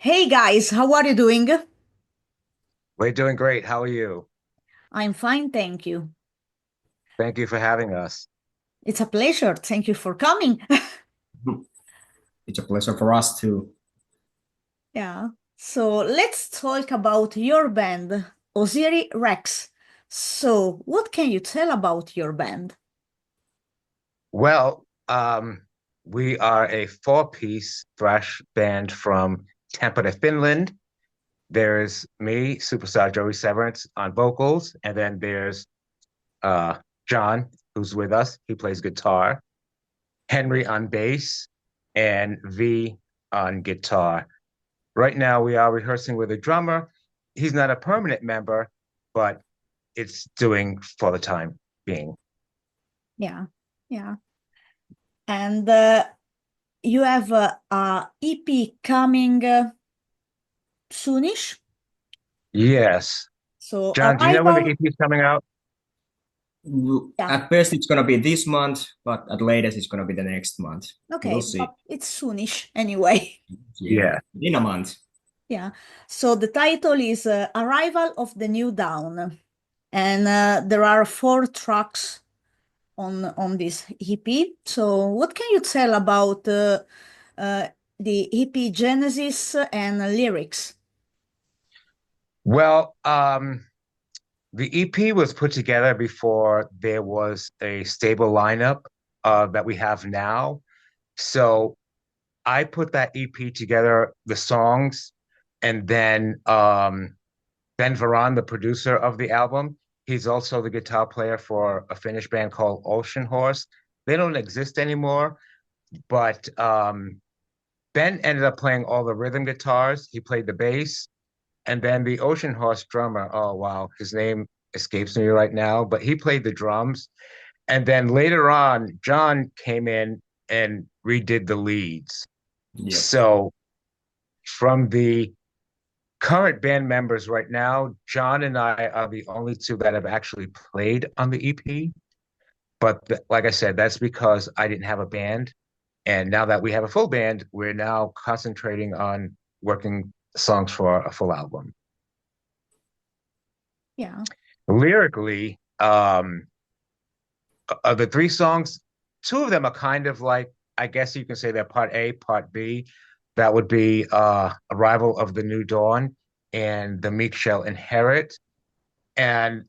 Hey guys, how are you doing? We're doing great. How are you? I'm fine, thank you. Thank you for having us. It's a pleasure. Thank you for coming. It's a pleasure for us too. Yeah. So let's talk about your band, Osiris Rex. So, what can you tell about your band? Well, we are a four-piece thrash band from Tampere, Finland. There's me, superstar Joey Severance on vocals, and then there's uh John, who's with us. He plays guitar, Henry on bass, and V on guitar. Right now we are rehearsing with a drummer. He's not a permanent member, but it's doing for the time being. Yeah. Yeah. And you have a EP coming soonish. Yes. So, John, do you know when the Arrival. EP is coming out? Yeah. At best, it's gonna be this month, but at latest, it's gonna be the next month. We'll Okay, see. but it's soonish anyway. Yeah, Yeah. in a month. Yeah. So the title is Arrival of the New Dawn. And there are four tracks on this EP. So what can you tell about uh, the EP genesis and lyrics? Well, the EP was put together before there was a stable lineup that we have now. So I put that EP together, the songs, and then Ben Varan, the producer of the album, he's also the guitar player for a Finnish band called Ocean Horse. They don't exist anymore, but Ben ended up playing all the rhythm guitars. He played the bass. And then the Ocean Horse drummer, oh wow, his name escapes me right now, but he played the drums. And then later on, John came in and redid the leads. Yep. So from the current band members right now, John and I are the only two that have actually played on the EP. But like I said, that's because I didn't have a band. And now that we have a full band, we're now concentrating on working songs for a full album. Yeah. Lyrically, of the three songs, two of them are kind of like, I guess you can say they're part A, part B. That would be Arrival of the New Dawn and The Meek Shall Inherit. And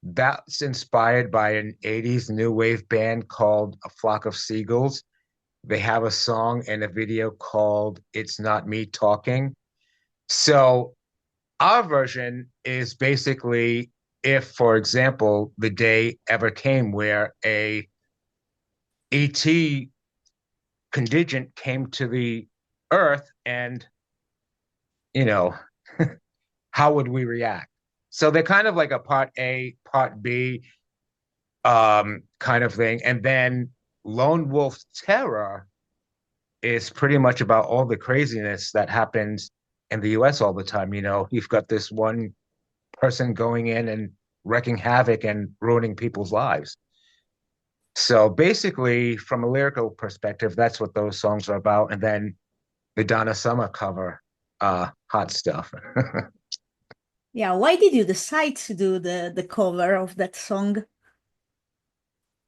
that's inspired by an 80s new wave band called A Flock of Seagulls. They have a song and a video called It's Not Me Talking. So our version is basically if, for example, the day ever came where a ET contingent came to the Earth and, you know, how would we react? So they're kind of like a part A, part B kind of thing. And then Lone Wolf Terror is pretty much about all the craziness that happens in the US all the time. You know, you've got this one person going in and wreaking havoc and ruining people's lives. So basically, from a lyrical perspective, that's what those songs are about. And then the Donna Summer cover, Hot Stuff. Yeah. Why did you decide to do the cover of that song?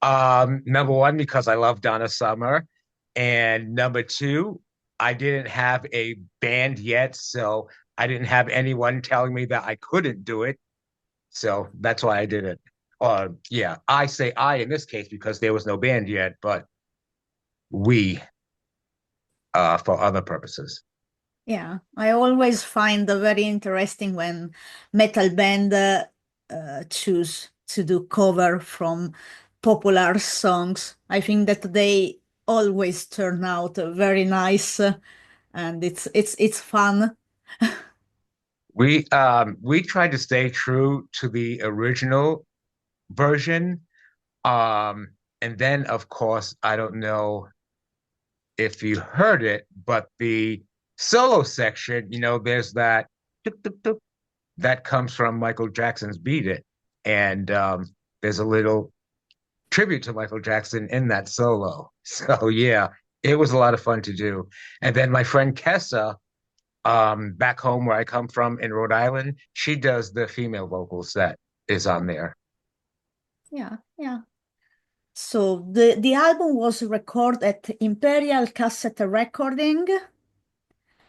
Number one, because I love Donna Summer. And number two, I didn't have a band yet, so I didn't have anyone telling me that I couldn't do it. So that's why I did it. Yeah, I say I in this case because there was no band yet, but we for other purposes. Yeah, I always find it very interesting when metal band choose to do cover from popular songs. I think that they always turn out very nice, and it's fun. We tried to stay true to the original version. And then of course, I don't know if you heard it, but the solo section, you know, there's that tuk, tuk, tuk, that comes from Michael Jackson's Beat It. And there's a little tribute to Michael Jackson in that solo. So yeah, It was a lot of fun to do. And then my friend Kessa, back home where I come from in Rhode Island, she does the female vocals that is on there. Yeah, yeah. So the album was recorded at Imperial Cassette Recording.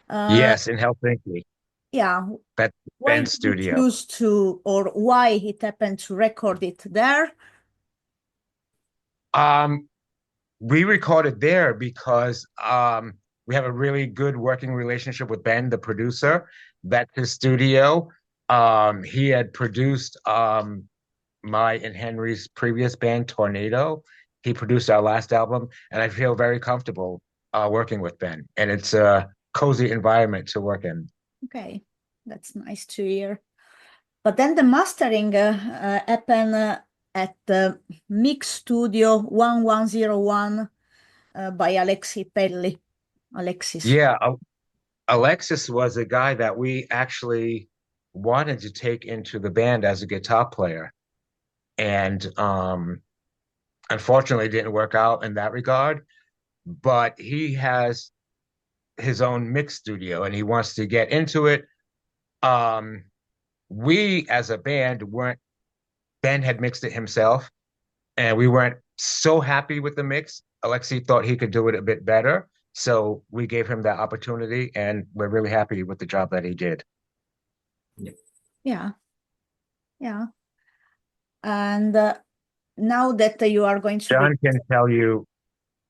Uh, Yes, in Helsinki, yeah. that Why band did you studio. choose to, or why it happened to record it there? Um, we recorded there because we have a really good working relationship with Ben, the producer. That's his studio. He had produced my and Henry's previous band, Tornado. He produced our last album, and I feel very comfortable working with Ben. And it's a cozy environment to work in. Okay, that's nice to hear. But then the mastering happened at the Mix Studio 1101 by Alexi Pelli. Alexis. Yeah, Alexis was a guy that we actually wanted to take into the band as a guitar player. And unfortunately, it didn't work out in that regard. But he has his own mix studio and he wants to get into it. Um, we as a band weren't, Ben had mixed it himself and we weren't so happy with the mix. Alexei thought he could do it a bit better. So we gave him that opportunity and we're really happy with the job that he did. Yeah. Yeah, yeah. And now that you are going to John read, can tell you,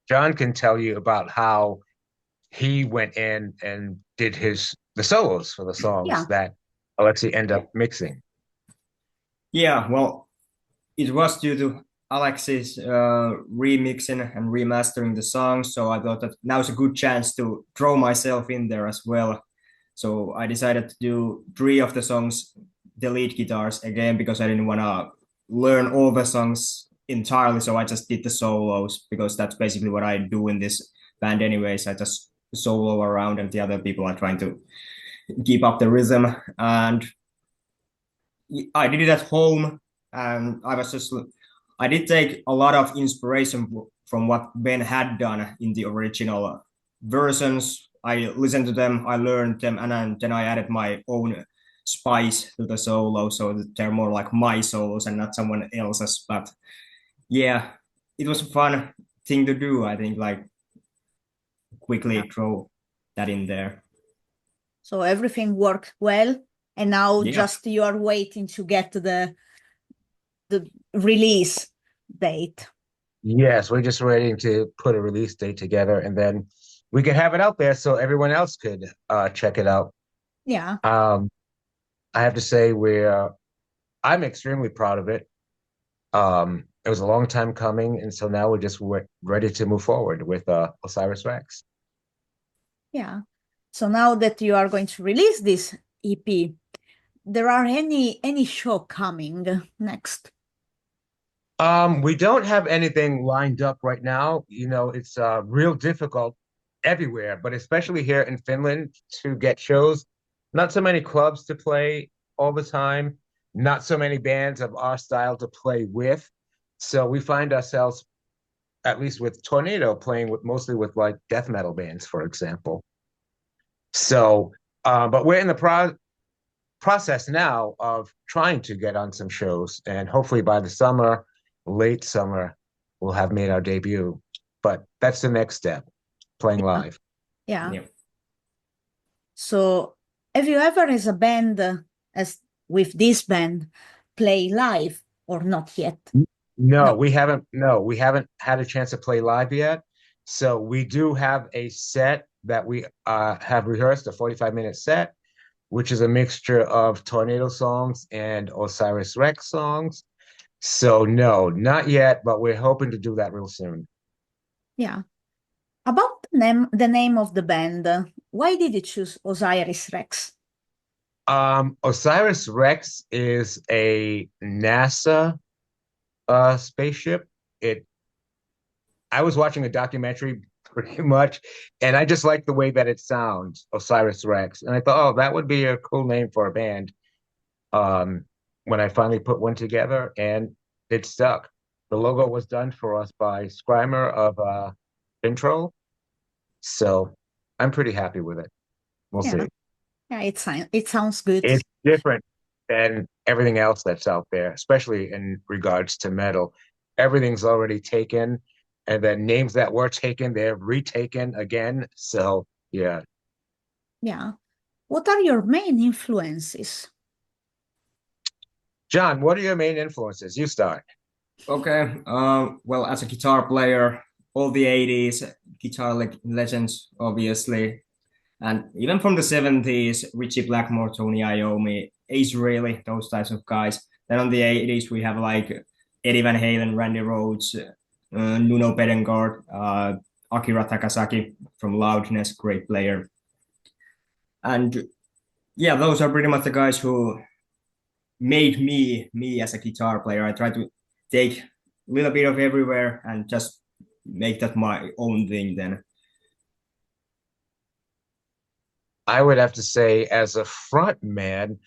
John can tell you about how he went in and did the solos for the songs yeah, that Alexei ended up mixing. Yeah, well, it was due to Alex's remixing and remastering the songs. So I thought that now's a good chance to throw myself in there as well. So I decided to do three of the songs, the lead guitars again, because I didn't want to learn all the songs entirely. So I just did the solos because that's basically what I do in this band, anyways. I just solo around, and the other people are trying to keep up the rhythm. And I did it at home, and I did take a lot of inspiration from what Ben had done in the original versions. I listened to them, I learned them, and then I added my own spice to the solo, so that they're more like my solos and not someone else's. But yeah, it was a fun thing to do. I think, like, yeah. quickly throw that in there. So everything worked well, and now Yeah. just you are waiting to get the release date. Yes, we're just waiting to put a release date together and then we could have it out there so everyone else could check it out. Yeah, Um, I have to say I'm extremely proud of it. It was a long time coming, and so now we're just ready to move forward with Osiris Rex. yeah. So now that you are going to release this EP, there are any show coming next? We don't have anything lined up right now. You know, it's real difficult everywhere, but especially here in Finland to get shows. Not so many clubs to play all the time, not so many bands of our style to play with. So we find ourselves, at least with Tornado, playing with mostly with like death metal bands, for example. So, but we're in the process now of trying to get on some shows, and hopefully by the summer, late summer, we'll have made our debut. But that's the next step, playing Yeah, live. yeah. Yeah. So have you ever, as a band, as with this band, play live or not yet? No, No. we haven't. No, we haven't had a chance to play live yet. So we do have a set that we have rehearsed, a 45-minute set, which is a mixture of Tornado songs and Osiris Rex songs. So no, not yet, but we're hoping to do that real soon. Yeah. About the name of the band, why did you choose Osiris Rex? Osiris Rex is a NASA spaceship. It I was watching a documentary pretty much, and I just like the way that it sounds, Osiris Rex. And I thought, oh, that would be a cool name for a band. Um, when I finally put one together, and it stuck. The logo was done for us by Scrimer of Intro. So I'm pretty happy with it. We'll Yeah, see. yeah, it sounds good. It's different than everything else that's out there, especially in regards to metal. Everything's already taken, and then names that were taken, they're retaken again. So yeah. Yeah. What are your main influences? John, what are your main influences? You start. Okay. Well, as a guitar player, all the 80s guitar legends, obviously, and even from the 70s, Richie Blackmore, Tony Iommi, Ace Frehley, those types of guys. Then on the 80s, we have like Eddie Van Halen, Randy Rhoads, Nuno Bettencourt, Akira Takasaki from Loudness, great player. And yeah, those are pretty much the guys who made me as a guitar player. I try to take a little bit of everywhere and just make that my own thing then. I would have to say, as a front man,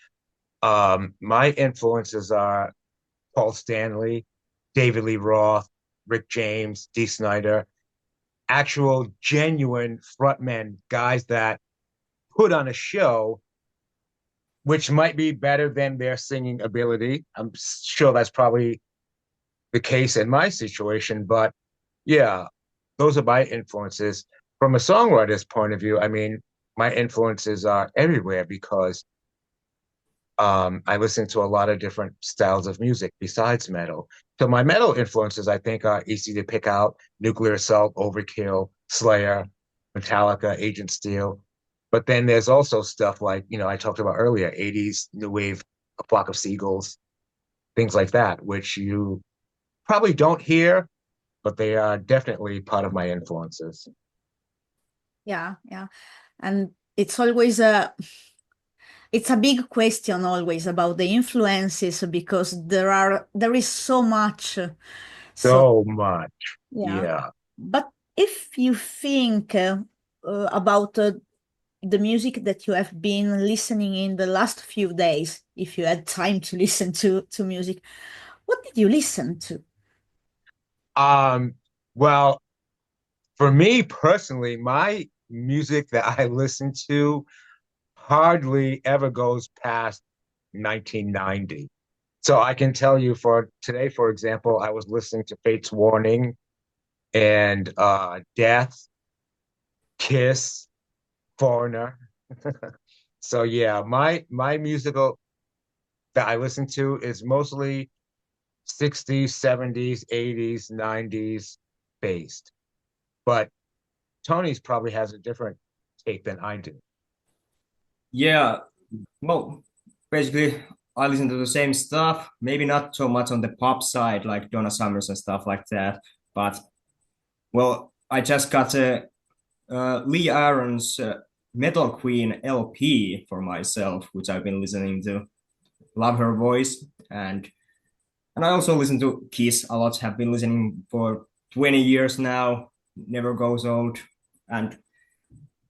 my influences are Paul Stanley, David Lee Roth, Rick James, Dee Snider, actual genuine frontmen, guys that put on a show, which might be better than their singing ability. I'm sure that's probably the case in my situation, but yeah, those are my influences. From a songwriter's point of view, I mean, my influences are everywhere because I listen to a lot of different styles of music besides metal. So my metal influences, I think, are easy to pick out: Nuclear Assault, Overkill, Slayer, Metallica, Agent Steel. But then there's also stuff like, I talked about earlier, 80s new wave, A Flock of Seagulls, things like that, which you probably don't hear, but they are definitely part of my influences. Yeah, yeah. And it's a big question always about the influences because there is so much. So So much. yeah. Yeah. But if you think about the music that you have been listening in the last few days, if you had time to listen to music, what did you listen to? Um, well, for me personally, my music that I listen to hardly ever goes past 1990. So I can tell you for today, for example, I was listening to Fate's Warning and Death, Kiss, Foreigner. So yeah, my musical that I listen to is mostly 60s, 70s, 80s, 90s based. But Tony's probably has a different take than I do. Yeah, well, basically, I listen to the same stuff. Maybe not so much on the pop side, like Donna Summers and stuff like that. But well, I just got a Lee Aaron's Metal Queen LP for myself, which I've been listening to. Love her voice, and I also listen to Kiss a lot. Have been listening for 20 years now. Never goes old, and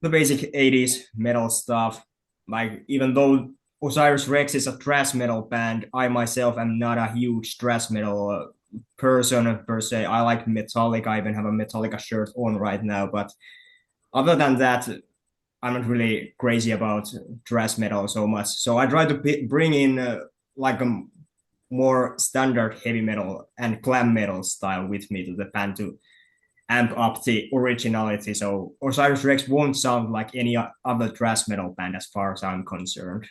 the basic 80s metal stuff. Like, even though Osiris Rex is a thrash metal band, I myself am not a huge thrash metal person per se. I like Metallica. I even have a Metallica shirt on right now. But other than that, I'm not really crazy about thrash metal so much. So I try to bring in like a more standard heavy metal and glam metal style with me to the band to amp up the originality. So Osiris Rex won't sound like any other thrash metal band as far as I'm concerned.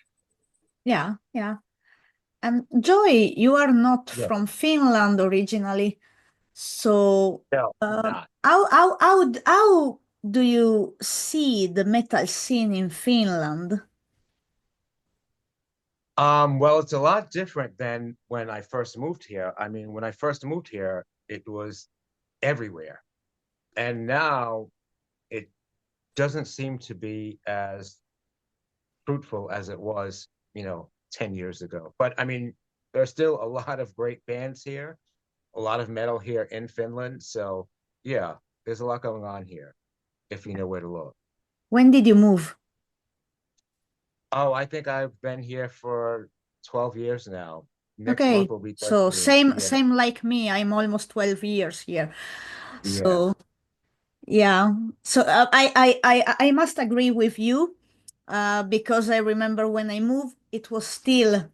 Yeah, yeah. And Joy, you are not Yeah. from Finland originally, so No, not. how do you see the metal scene in Finland? Well, it's a lot different than when I first moved here. I mean, when I first moved here, it was everywhere. And now it doesn't seem to be as fruitful as it was, 10 years ago. But I mean, there's still a lot of great bands here, a lot of metal here in Finland. So yeah, there's a lot going on here if you know where to look. When did you move? Oh, I think I've been here for 12 years now. Next month Okay, will be so 13. same Yeah, same like me. I'm almost 12 years here. yeah. So Yeah. So I must agree with you because I remember when I moved, it was still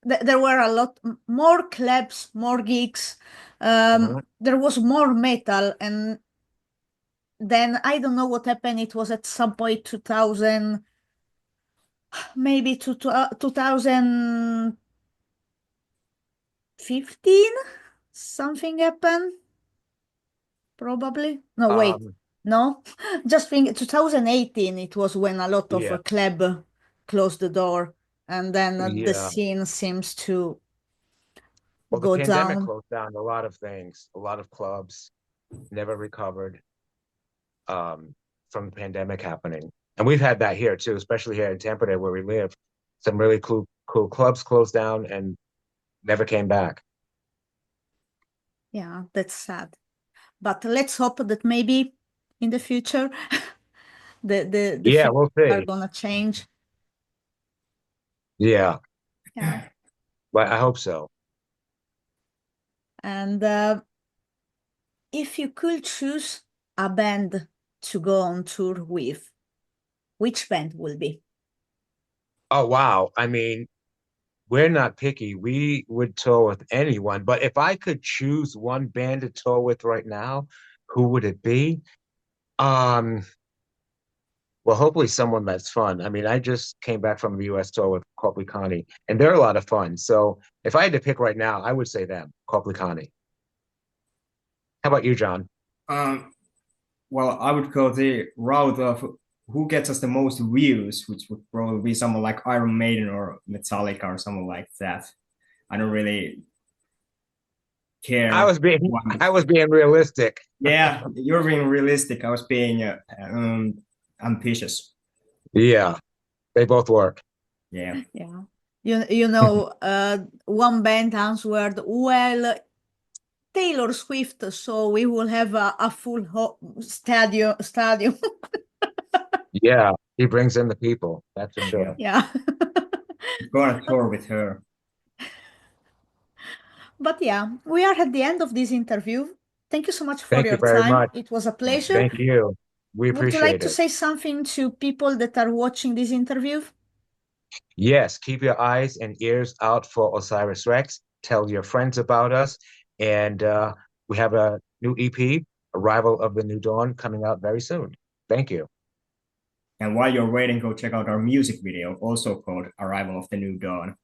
there were a lot more clubs, more gigs. Mhm. There was more metal, and then I don't know what happened. It was at some point 2000, maybe 2015, something happened. Probably. No, wait. Um, No, just think 2018, it was when a lot of yeah, club closed the door, and then the yeah. scene seems to Well, the go pandemic down. closed down a lot of things, a lot of clubs never recovered um, from the pandemic happening. And we've had that here too, especially here in Tampa Bay where we live. Some really cool clubs closed down and never came back. Yeah, that's sad. But let's hope that maybe in the future the Yeah, things we'll are see. gonna change. Yeah, Yeah. but I hope so. And if you could choose a band to go on tour with, which band will be? Oh wow. I mean, we're not picky. We would tour with anyone. But if I could choose one band to tour with right now, who would it be? Um, well, hopefully someone that's fun. I mean, I just came back from the US tour with Complicani, and they're a lot of fun. So if I had to pick right now, I would say them, Complicani. How about you, John? Um, well, I would go the route of who gets us the most views, which would probably be someone like Iron Maiden or Metallica or someone like that. I don't really I care was being one. I was being realistic. Yeah, you're being realistic. I was being ambitious. Yeah, they both work. Yeah. Yeah. You know, one band answered, well, Taylor Swift, so we will have a full stadium. Yeah, he brings in the people, that's for Yeah. sure. Yeah. Go on a tour with her. But yeah, we are at the end of this interview. Thank you so much for Thank you your very time. much. It was a pleasure. Thank you. We Would you like appreciate to it. say something to people that are watching this interview? Yes, keep your eyes and ears out for Osiris Rex. Tell your friends about us. And we have a new EP, Arrival of the New Dawn, coming out very soon. Thank you. And while you're waiting, go check out our music video, also called Arrival of the New Dawn.